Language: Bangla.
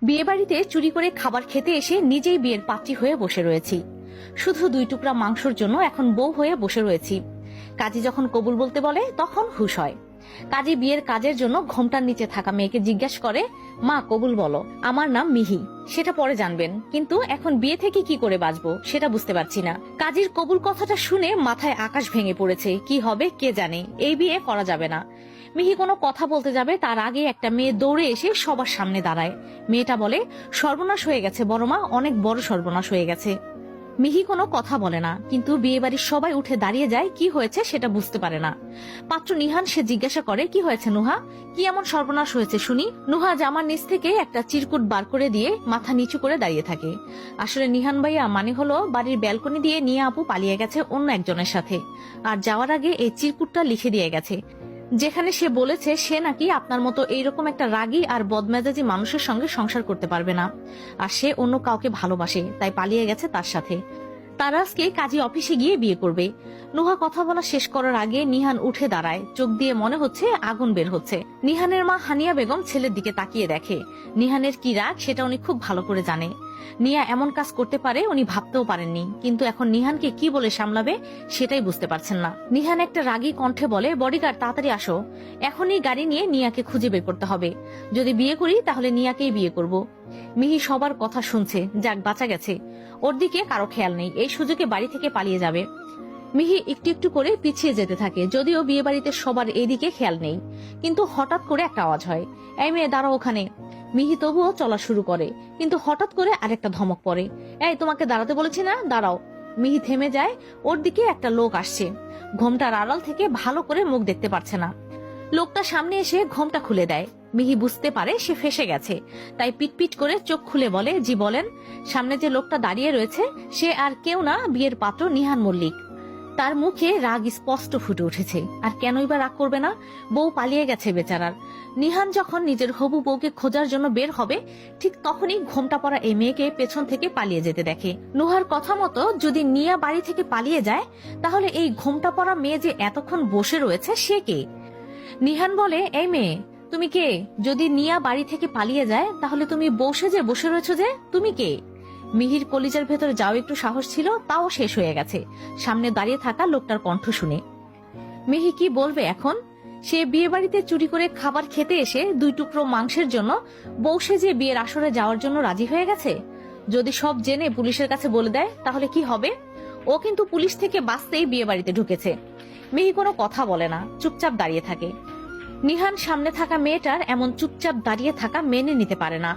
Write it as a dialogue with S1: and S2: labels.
S1: বিয়ে বাড়িতে চুরি করে খাবার খেতে এসে নিজেই বিয়ের পাত্রী হয়ে বসে রয়েছি। শুধু 2 টুকরা মাংসের জন্য এখন বউ হয়ে বসে রয়েছি। কাজী যখন কবুল বলতে বলে তখন হুঁশ হয়। কাজী বিয়ের কাজের জন্য ঘোমটার নিচে থাকা মেয়েকে জিজ্ঞেস করে, মা কবুল বলো, আমার নাম মিহি, সেটা পরে জানবেন, কিন্তু এখন বিয়ে থেকে কি করে বাঁচবো সেটা বুঝতে পারছি না। কাজীর কবুল কথাটা শুনে মাথায় আকাশ ভেঙে পড়েছে। কি হবে কে জানে, এই বিয়ে করা যাবে না। মিহি কোনো কথা বলতে যাবে তার আগে একটা মেয়ে দৌড়ে এসে সবার সামনে দাঁড়ায়। মেয়েটা বলে, সর্বনাশ হয়ে গেছে বড় মা, অনেক বড় সর্বনাশ হয়ে গেছে। মিহি কোনো কথা বলে না, কিন্তু বিয়ে বাড়ির সবাই উঠে দাঁড়িয়ে যায়, কি হয়েছে সেটা বুঝতে পারে না। পাত্র নিহান সে জিজ্ঞাসা করে, কি হয়েছে নুহা, কি এমন সর্বনাশ হয়েছে শুনি। নুহা জামার নিচ থেকে একটা চিরকুট বার করে দিয়ে মাথা নিচু করে দাঁড়িয়ে থাকে। আসলে নিহান ভাইয়া মানে হলো বাড়ির ব্যালকনি দিয়ে নিয়ে আপু পালিয়ে গেছে অন্য একজনের সাথে, আর যাওয়ার আগে এই চিরকুটটা লিখে দিয়ে গেছে, যেখানে সে বলেছে সে নাকি আপনার মতো এইরকম একটা রাগী আর বদমেজাজি মানুষের সঙ্গে সংসার করতে পারবে না, আর সে অন্য কাউকে ভালোবাসে, তাই পালিয়ে গেছে তার সাথে। তারা আজকে কাজী অফিসে গিয়ে বিয়ে করবে। নুহা কথা বলা শেষ করার আগে নিহান উঠে দাঁড়ায়, চোখ দিয়ে মনে হচ্ছে আগুন বের হচ্ছে। নিহানের মা হানিয়া বেগম ছেলের দিকে তাকিয়ে দেখে। নিহানের কি রাগ সেটা উনি খুব ভালো করে জানে। নিয়া এমন কাজ করতে পারে উনি ভাবতেও পারেননি, কিন্তু এখন নিহানকে কি বলে সামলাবে সেটাই বুঝতে পারছেন না। নিহান একটা রাগী কণ্ঠে বলে, বডিগার্ড তাড়াতাড়ি আসো, এখনই গাড়ি নিয়ে নিয়াকে খুঁজে বের করতে হবে। যদি বিয়ে করি তাহলে নিয়াকেই বিয়ে করব। মিহি সবার কথা শুনছে, যাক বাঁচা গেছে, ওর দিকে কারো খেয়াল নেই, এই সুযোগে বাড়ি থেকে পালিয়ে যাবে। মিহি একটু একটু করে পিছিয়ে যেতে থাকে, যদিও বিয়ে বাড়িতে সবার এদিকে খেয়াল নেই। কিন্তু হঠাৎ করে একটা আওয়াজ হয়, এই মেয়ে দাঁড়াও ওখানে। মিহি তবুও চলা শুরু করে, কিন্তু হঠাৎ করে আরেকটা ধমক পড়ে, এই তোমাকে দাঁড়াতে বলেছি না, দাঁড়াও। মিহি থেমে যায়, ওর দিকে একটা লোক আসছে। ঘোমটার আড়াল থেকে ভালো করে মুখ দেখতে পারছে না। লোকটা সামনে এসে ঘোমটা খুলে দেয়। মিহি বুঝতে পারে সে ফেসে গেছে, তাই পিটপিট করে চোখ খুলে বলে, জি বলেন। সামনে যে লোকটা দাঁড়িয়ে রয়েছে সে আর কেউ না, বিয়ের পাত্র নিহান মল্লিক। তার মুখে রাগ স্পষ্ট ফুটে উঠেছে, আর কেনই বা রাগ করবে না, বউ পালিয়ে গেছে বেচারার। নিহান যখন নিজের হবু বউকে খোঁজার জন্য বের হবে, ঠিক তখনই ঘোমটা পরা এই মেয়েকে পেছন থেকে পালিয়ে যেতে দেখে। নুহার কথা মতো যদি নিয়া বাড়ি থেকে পালিয়ে যায়, তাহলে এই ঘোমটা পরা মেয়ে যে এতক্ষণ বসে রয়েছে সে কে? নিহান বলে, এই মেয়ে তুমি কে? যদি নিয়া বাড়ি থেকে পালিয়ে যায় তাহলে তুমি বসে যে বসে রয়েছো যে, তুমি কে? মিহির কলিজার ভেতরে যাও একটু সাহস ছিল, তাও শেষ হয়ে গেছে সামনে দাঁড়িয়ে থাকা লোকটার কণ্ঠ শুনে। মিহি কি বলবে এখন? সে বিয়ে বাড়িতে চুরি করে খাবার খেতে এসে 2 টুকরো মাংসের জন্য বউ সেজে বিয়ের আসরে যাওয়ার জন্য রাজি হয়ে গেছে। যদি সব জেনে পুলিশের কাছে বলে দেয় তাহলে কি হবে? ও কিন্তু পুলিশ থেকে বাঁচতেই বিয়ে বাড়িতে ঢুকেছে। মিহি কোনো কথা বলে না, চুপচাপ দাঁড়িয়ে থাকে। নিহান সামনে থাকা মেয়েটার এমন চুপচাপ দাঁড়িয়ে থাকা মেনে নিতে পারে না।